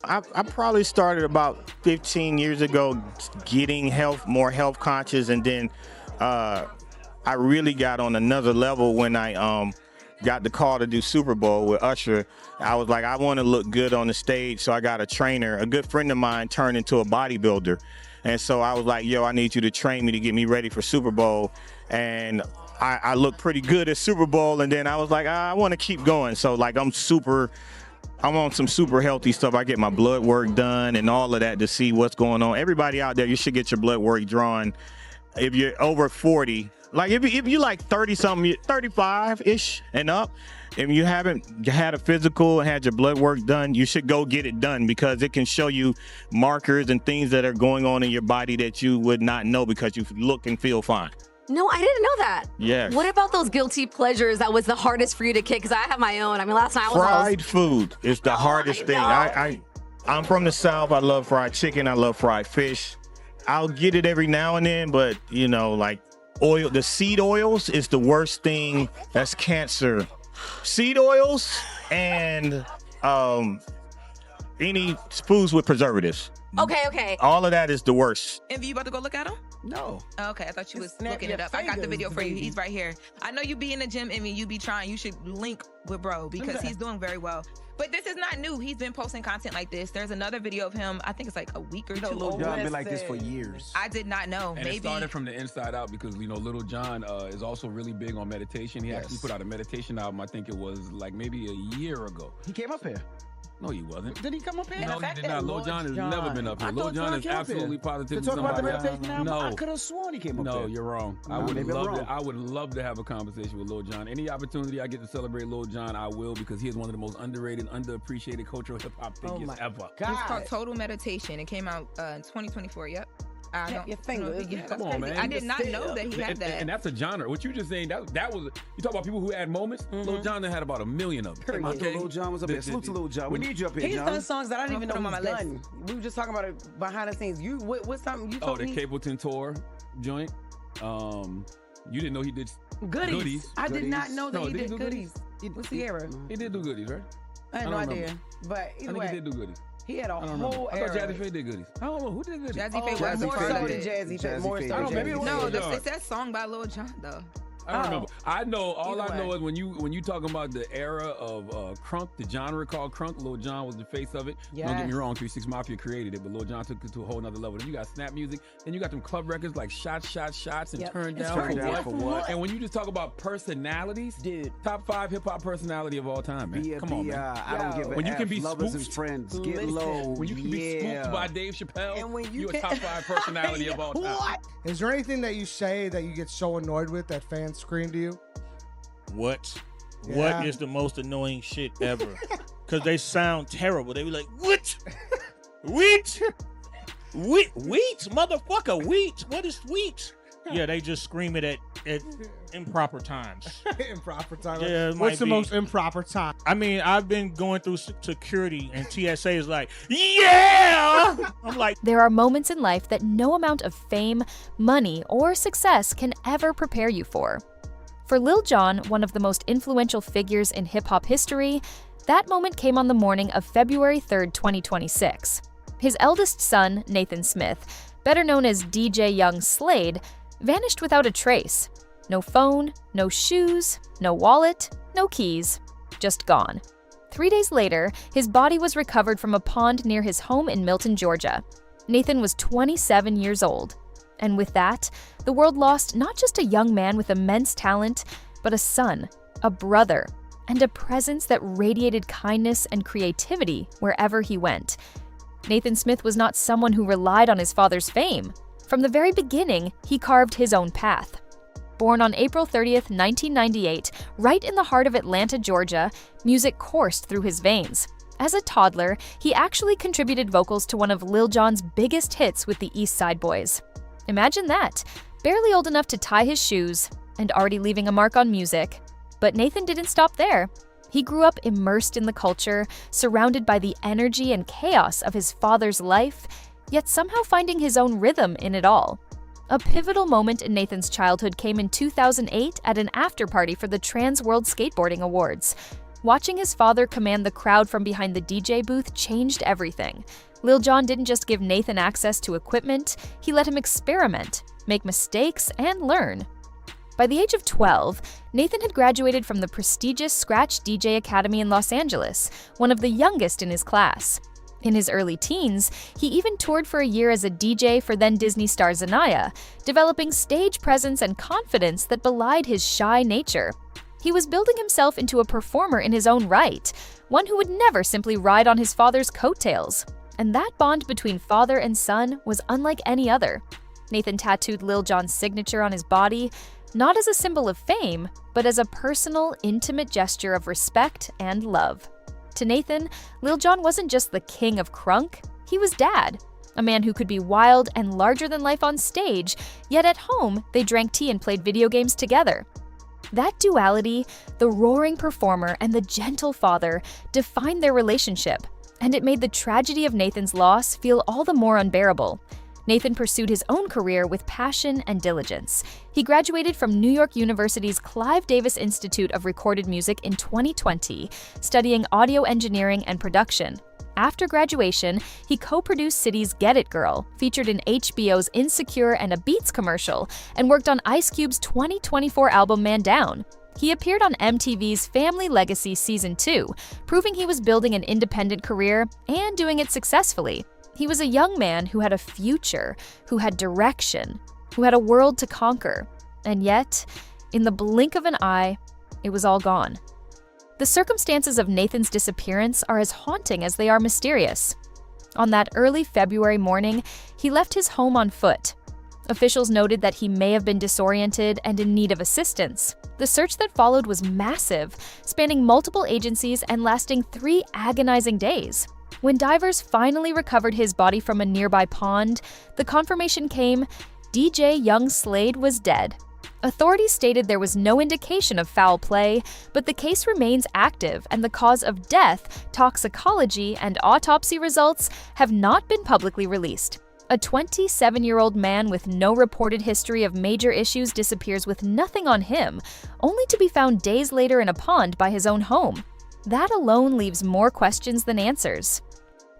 I probably started about 15 years ago getting more health conscious, and then I really got on another level when I got the call to do Super Bowl with Usher. I was like, I want to look good on the stage, so I got a trainer. A good friend of mine turned into a bodybuilder, and so I was like, yo, I need you to train me to get me ready for Super Bowl. And I looked pretty good at Super Bowl, and then I was like, I want to keep going. So like I'm on some super healthy stuff. I get my blood work done and all of that to see what's going on. Everybody out there, you should get your blood work drawn. If you're over 40, like if you like 30-something, 35-ish and up, if you haven't had a physical and had your blood work done, you should go get it done, because it can show you markers and things that are going on in your body that you would not know because you look and feel fine. No, I didn't know that. Yes. What about those guilty pleasures that was the hardest for you to kick? Because I have my own. I mean, last night I was fried food is the hardest thing. I'm from the South. I love fried chicken. I love fried fish. I'll get it every now and then, but you know, like the seed oils is the worst thing. That's cancer. Seed oils and any foods with preservatives. Okay. All of that is the worst. Envy, you about to go look at him? No. Oh, okay, I thought you was looking it up. I got the video for you. He's right here. I know you be in the gym, Envy. You be trying. You should link with bro because he's doing very well. But this is not new. He's been posting content like this. There's another video of him. I think it's like a week or two Lil old. Jon been like this for years. I did not know. And Maybe it started from the inside out because, you know, Lil Jon is also really big on meditation. He actually put out a meditation album. I think it was like maybe a year ago. He came up here. No, he wasn't. Did he come up here? No, he did not. Lil Jon has never been up here. Lil Jon is absolutely positively to talk about the somebody. meditation album? No. I could have sworn he came up here. No, you're wrong. I would love to have a conversation with Lil Jon. Any opportunity I get to celebrate Lil Jon, I will, because he is one of the most underrated, underappreciated cultural hip hop figures ever. it's called Total Meditation. It came out in 2024. Yep. I don't. Your finger. Come on, man. I did not know that he had that. And that's a genre. What you just saying, that was, you talk about people who had moments. Lil Jon had about 1 million of them. I thought Lil Jon was up here. Salute to Lil Jon. We need you up here, He's John. done songs that I didn't even I'll know put he him was on my done. We were just talking about it behind the scenes. What's something you Oh, told the me? Capleton Tour joint. You didn't know he did Goodies. I did not know that No, he did he did do Goodies. What's the era? He did do Goodies, right? I had I no don't idea. remember. But I either think he way, did do Goodies. he had a I don't remember. whole I thought era. Jazzy Faye did Goodies. I don't know. Who did Goodies? Jazzy Faye was Jazzy more Faye so did. did. Jazzy Faye, more Faye so did. Oh, maybe it Jazzy. was No, Lil Jon. it says song by Lil Jon though. I don't remember. I know, all Either I know way. is when you talking about the era of crunk, the genre called crunk, Lil Jon was the face of it. Don't get me Yes. wrong, 3 6 Mafia created it, but Lil Jon took it to a whole nother level. Then you got snap music, then you got them club records like Shots, and Yep. Turned It's Down Turned for Down What? for What? And when you just talk about personalities, Dude. top 5 hip hop personality of all time, man. Come on, man. I don't give a When you can F. be Lovers and spoofed, friends, get Listen. low. When you can be spooked by Dave Chappelle, And when you you're a can- top 5 personality of all time. What? Is there anything that you say that you get so annoyed with that fans scream to you? What Yeah. is the most annoying shit ever? Because they sound terrible. They be like, what? Wheat? Wheat? Motherfucker, wheat? What is wheat? Yeah, they just scream it at improper times. Improper time. Yeah, it might What's the be. most improper time? I mean, I've been going through security and TSA is like, yeah! I'm like, There are moments in life that no amount of fame, money, or success can ever prepare you for. For Lil Jon, one of the most influential figures in hip-hop history, that moment came on the morning of February 3rd, 2026. His eldest son, Nathan Smith, better known as DJ Young Slade, vanished without a trace. No phone, no shoes, no wallet, no keys. Just gone. 3 days later, his body was recovered from a pond near his home in Milton, Georgia. Nathan was 27 years old. And with that, the world lost not just a young man with immense talent, but a son, a brother, and a presence that radiated kindness and creativity wherever he went. Nathan Smith was not someone who relied on his father's fame. From the very beginning, he carved his own path. Born on April 30th, 1998, right in the heart of Atlanta, Georgia, music coursed through his veins. As a toddler, he actually contributed vocals to one of Lil Jon's biggest hits with the East Side Boys. Imagine that, barely old enough to tie his shoes and already leaving a mark on music. But Nathan didn't stop there. He grew up immersed in the culture, surrounded by the energy and chaos of his father's life, yet somehow finding his own rhythm in it all. A pivotal moment in Nathan's childhood came in 2008 at an after-party for the Trans World Skateboarding Awards. Watching his father command the crowd from behind the DJ booth changed everything. Lil Jon didn't just give Nathan access to equipment, he let him experiment, make mistakes, and learn. By the age of 12, Nathan had graduated from the prestigious Scratch DJ Academy in Los Angeles, one of the youngest in his class. In his early teens, he even toured for a year as a DJ for then Disney star Zanaya, developing stage presence and confidence that belied his shy nature. He was building himself into a performer in his own right, one who would never simply ride on his father's coattails. And that bond between father and son was unlike any other. Nathan tattooed Lil Jon's signature on his body, not as a symbol of fame, but as a personal, intimate gesture of respect and love. To Nathan, Lil Jon wasn't just the king of crunk, he was dad. A man who could be wild and larger than life on stage, yet at home, they drank tea and played video games together. That duality, the roaring performer and the gentle father, defined their relationship, and it made the tragedy of Nathan's loss feel all the more unbearable. Nathan pursued his own career with passion and diligence. He graduated from New York University's Clive Davis Institute of Recorded Music in 2020, studying audio engineering and production. After graduation, he co-produced City's Get It Girl, featured in HBO's Insecure and a Beats commercial, and worked on Ice Cube's 2024 album Man Down. He appeared on MTV's Family Legacy Season 2, proving he was building an independent career and doing it successfully. He was a young man who had a future, who had direction, who had a world to conquer. And yet, in the blink of an eye, it was all gone. The circumstances of Nathan's disappearance are as haunting as they are mysterious. On that early February morning, he left his home on foot. Officials noted that he may have been disoriented and in need of assistance. The search that followed was massive, spanning multiple agencies and lasting 3 agonizing days. When divers finally recovered his body from a nearby pond, the confirmation came: DJ Young Slade was dead. Authorities stated there was no indication of foul play, but the case remains active and the cause of death, toxicology, and autopsy results have not been publicly released. A 27-year-old man with no reported history of major issues disappears with nothing on him, only to be found days later in a pond by his own home. That alone leaves more questions than answers.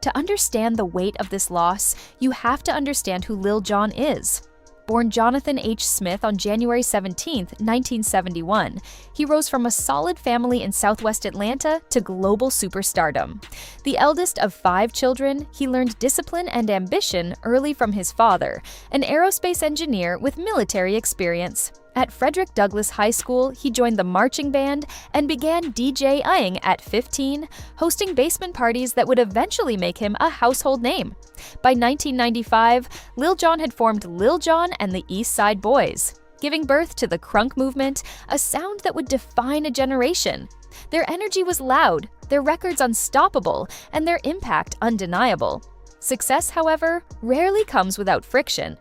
To understand the weight of this loss, you have to understand who Lil Jon is. Born Jonathan H. Smith on January 17, 1971, he rose from a solid family in southwest Atlanta to global superstardom. The eldest of 5 children, he learned discipline and ambition early from his father, an aerospace engineer with military experience. At Frederick Douglass High School, he joined the marching band and began DJing at 15, hosting basement parties that would eventually make him a household name. By 1995, Lil Jon had formed Lil Jon and the East Side Boys, giving birth to the crunk movement, a sound that would define a generation. Their energy was loud, their records unstoppable, and their impact undeniable. Success, however, rarely comes without friction.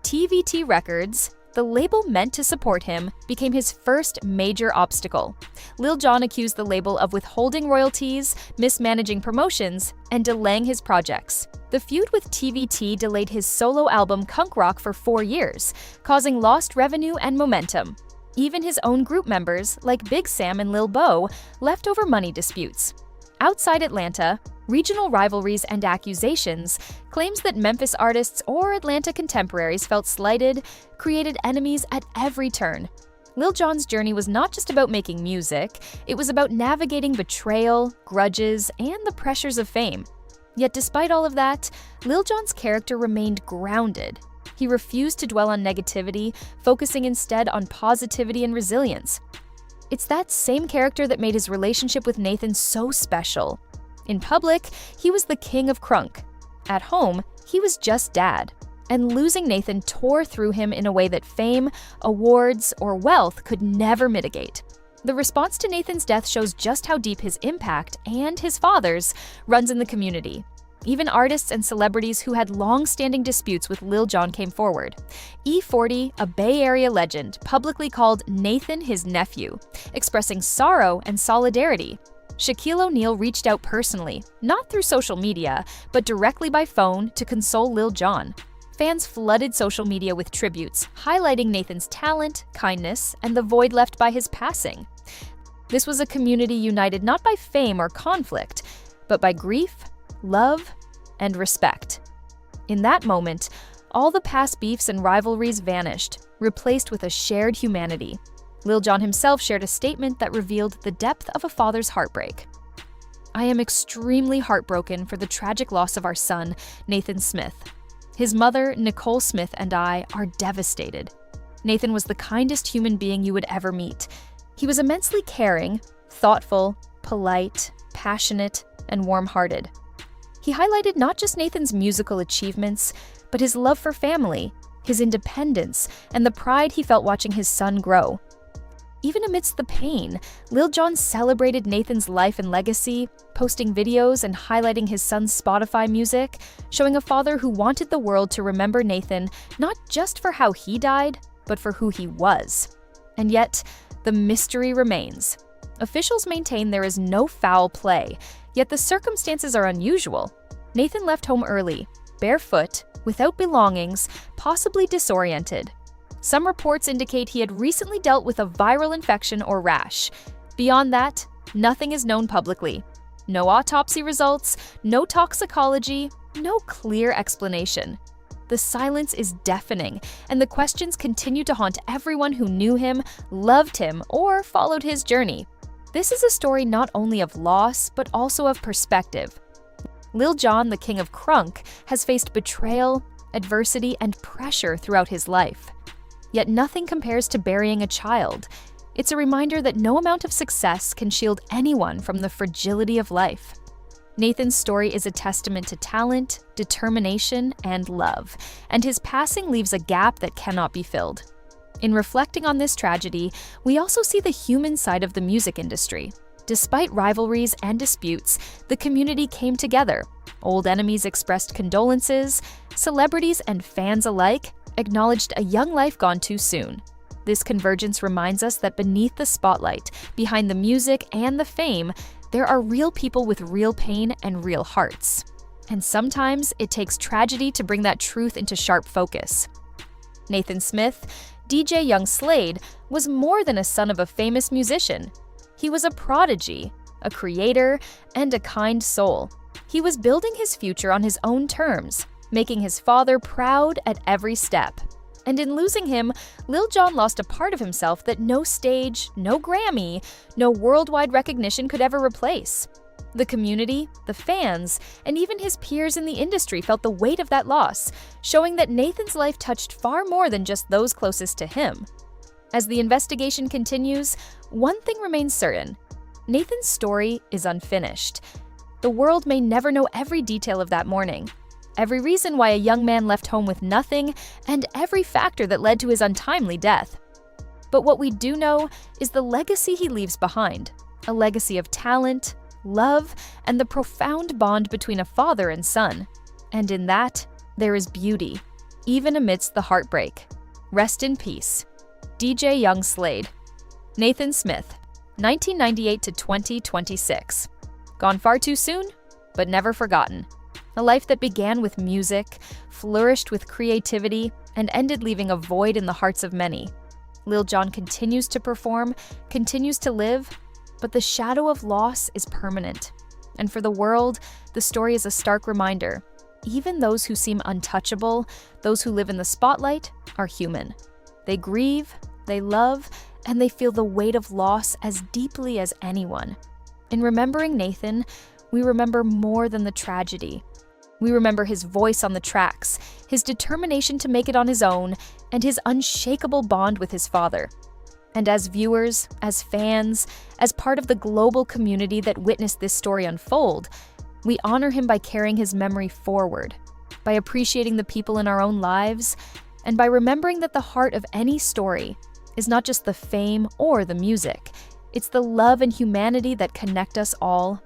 TVT Records, the label meant to support him, became his first major obstacle. Lil Jon accused the label of withholding royalties, mismanaging promotions, and delaying his projects. The feud with TVT delayed his solo album Kunk Rock for 4 years, causing lost revenue and momentum. Even his own group members, like Big Sam and Lil Bo, left over money disputes. Outside Atlanta, regional rivalries and accusations, claims that Memphis artists or Atlanta contemporaries felt slighted, created enemies at every turn. Lil Jon's journey was not just about making music, it was about navigating betrayal, grudges, and the pressures of fame. Yet despite all of that, Lil Jon's character remained grounded. He refused to dwell on negativity, focusing instead on positivity and resilience. It's that same character that made his relationship with Nathan so special. In public, he was the king of crunk. At home, he was just dad. And losing Nathan tore through him in a way that fame, awards, or wealth could never mitigate. The response to Nathan's death shows just how deep his impact, and his father's, runs in the community. Even artists and celebrities who had long-standing disputes with Lil Jon came forward. E40, a Bay Area legend, publicly called Nathan his nephew, expressing sorrow and solidarity. Shaquille O'Neal reached out personally, not through social media, but directly by phone to console Lil Jon. Fans flooded social media with tributes, highlighting Nathan's talent, kindness, and the void left by his passing. This was a community united not by fame or conflict, but by grief, love, and respect. In that moment, all the past beefs and rivalries vanished, replaced with a shared humanity. Lil Jon himself shared a statement that revealed the depth of a father's heartbreak. "I am extremely heartbroken for the tragic loss of our son, Nathan Smith. His mother, Nicole Smith, and I are devastated. Nathan was the kindest human being you would ever meet. He was immensely caring, thoughtful, polite, passionate, and warm-hearted." He highlighted not just Nathan's musical achievements, but his love for family, his independence, and the pride he felt watching his son grow. Even amidst the pain, Lil Jon celebrated Nathan's life and legacy, posting videos and highlighting his son's Spotify music, showing a father who wanted the world to remember Nathan not just for how he died, but for who he was. And yet, the mystery remains. Officials maintain there is no foul play, yet the circumstances are unusual. Nathan left home early, barefoot, without belongings, possibly disoriented. Some reports indicate he had recently dealt with a viral infection or rash. Beyond that, nothing is known publicly. No autopsy results, no toxicology, no clear explanation. The silence is deafening, and the questions continue to haunt everyone who knew him, loved him, or followed his journey. This is a story not only of loss, but also of perspective. Lil Jon, the king of crunk, has faced betrayal, adversity, and pressure throughout his life. Yet nothing compares to burying a child. It's a reminder that no amount of success can shield anyone from the fragility of life. Nathan's story is a testament to talent, determination, and love, and his passing leaves a gap that cannot be filled. In reflecting on this tragedy, we also see the human side of the music industry. Despite rivalries and disputes, the community came together. Old enemies expressed condolences, celebrities and fans alike acknowledged a young life gone too soon. This convergence reminds us that beneath the spotlight, behind the music and the fame, there are real people with real pain and real hearts. And sometimes it takes tragedy to bring that truth into sharp focus. Nathan Smith, DJ Young Slade, was more than a son of a famous musician. He was a prodigy, a creator, and a kind soul. He was building his future on his own terms, making his father proud at every step. And in losing him, Lil Jon lost a part of himself that no stage, no Grammy, no worldwide recognition could ever replace. The community, the fans, and even his peers in the industry felt the weight of that loss, showing that Nathan's life touched far more than just those closest to him. As the investigation continues, one thing remains certain: Nathan's story is unfinished. The world may never know every detail of that morning, every reason why a young man left home with nothing, and every factor that led to his untimely death. But what we do know is the legacy he leaves behind, a legacy of talent, love, and the profound bond between a father and son. And in that, there is beauty, even amidst the heartbreak. Rest in peace. DJ Young Slade. Nathan Smith, 1998 to 2026. Gone far too soon, but never forgotten. A life that began with music, flourished with creativity, and ended leaving a void in the hearts of many. Lil Jon continues to perform, continues to live, but the shadow of loss is permanent. And for the world, the story is a stark reminder. Even those who seem untouchable, those who live in the spotlight, are human. They grieve, they love, and they feel the weight of loss as deeply as anyone. In remembering Nathan, we remember more than the tragedy. We remember his voice on the tracks, his determination to make it on his own, and his unshakable bond with his father. And as viewers, as fans, as part of the global community that witnessed this story unfold, we honor him by carrying his memory forward, by appreciating the people in our own lives, and by remembering that the heart of any story is not just the fame or the music. It's the love and humanity that connect us all